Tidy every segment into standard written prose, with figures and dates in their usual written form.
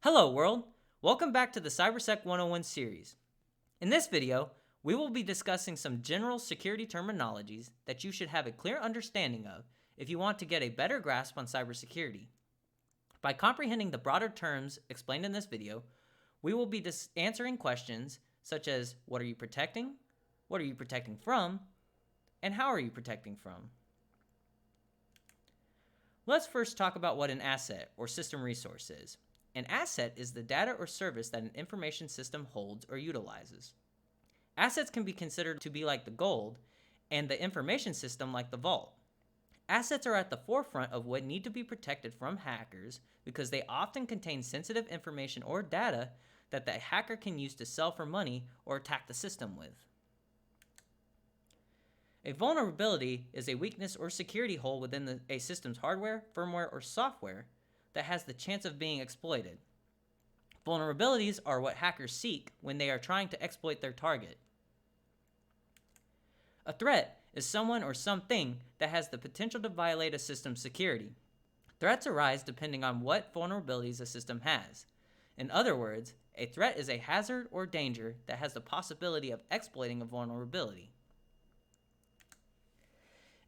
Hello world! Welcome back to the CyberSec 101 series. In this video, we will be discussing some general security terminologies that you should have a clear understanding of if you want to get a better grasp on cybersecurity. By comprehending the broader terms explained in this video, we will be answering questions such as what are you protecting, what are you protecting from, and how are you protecting from. Let's first talk about what an asset or system resource is. An asset is the data or service that an information system holds or utilizes. Assets can be considered to be like the gold, and the information system like the vault. Assets are at the forefront of what need to be protected from hackers because they often contain sensitive information or data that the hacker can use to sell for money or attack the system with. A vulnerability is a weakness or security hole within a system's hardware, firmware, or software that has the chance of being exploited. Vulnerabilities are what hackers seek when they are trying to exploit their target. A threat is someone or something that has the potential to violate a system's security. Threats arise depending on what vulnerabilities a system has. In other words, a threat is a hazard or danger that has the possibility of exploiting a vulnerability.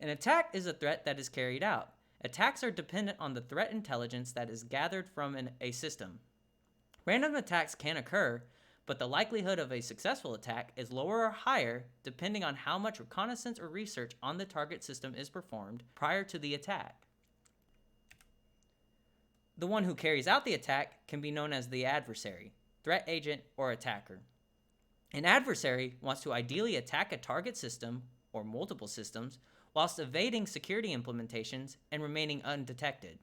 An attack is a threat that is carried out. Attacks are dependent on the threat intelligence that is gathered from a system. Random attacks can occur, but the likelihood of a successful attack is lower or higher depending on how much reconnaissance or research on the target system is performed prior to the attack. The one who carries out the attack can be known as the adversary, threat agent, or attacker. An adversary wants to ideally attack a target system or multiple systems whilst evading security implementations and remaining undetected.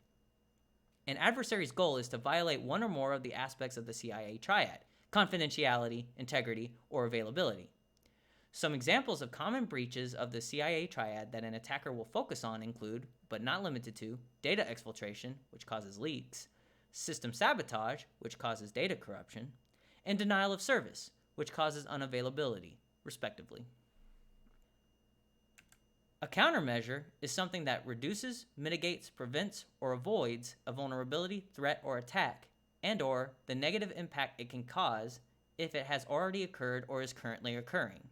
An adversary's goal is to violate one or more of the aspects of the CIA triad: confidentiality, integrity, or availability. Some examples of common breaches of the CIA triad that an attacker will focus on include, but not limited to, data exfiltration, which causes leaks, system sabotage, which causes data corruption, and denial of service, which causes unavailability, respectively. A countermeasure is something that reduces, mitigates, prevents, or avoids a vulnerability, threat, or attack, and/or the negative impact it can cause if it has already occurred or is currently occurring.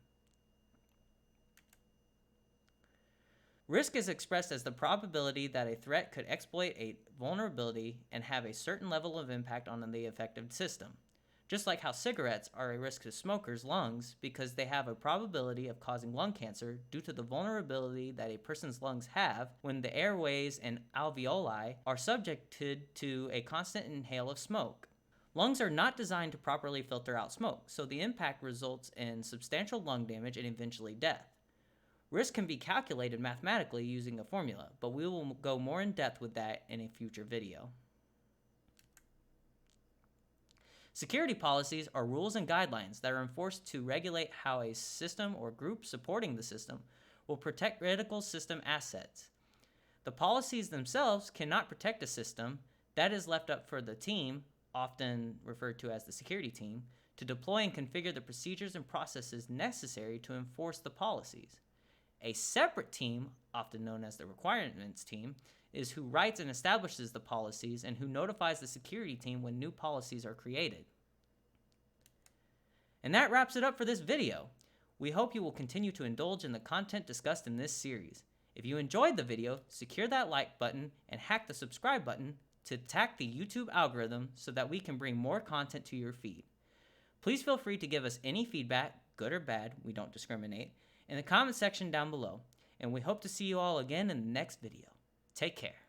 Risk is expressed as the probability that a threat could exploit a vulnerability and have a certain level of impact on the affected system. Just like how cigarettes are a risk to smokers' lungs because they have a probability of causing lung cancer due to the vulnerability that a person's lungs have when the airways and alveoli are subjected to a constant inhale of smoke. Lungs are not designed to properly filter out smoke, so the impact results in substantial lung damage and eventually death. Risk can be calculated mathematically using a formula, but we will go more in depth with that in a future video. Security policies are rules and guidelines that are enforced to regulate how a system or group supporting the system will protect critical system assets. The policies themselves cannot protect a system. That is left up for the team, often referred to as the security team, to deploy and configure the procedures and processes necessary to enforce the policies. A separate team, often known as the requirements team, is who writes and establishes the policies and who notifies the security team when new policies are created. And that wraps it up for this video. We hope you will continue to indulge in the content discussed in this series. If you enjoyed the video, secure that like button and hack the subscribe button to attack the YouTube algorithm so that we can bring more content to your feed. Please feel free to give us any feedback, good or bad, we don't discriminate, in the comment section down below. And we hope to see you all again in the next video. Take care.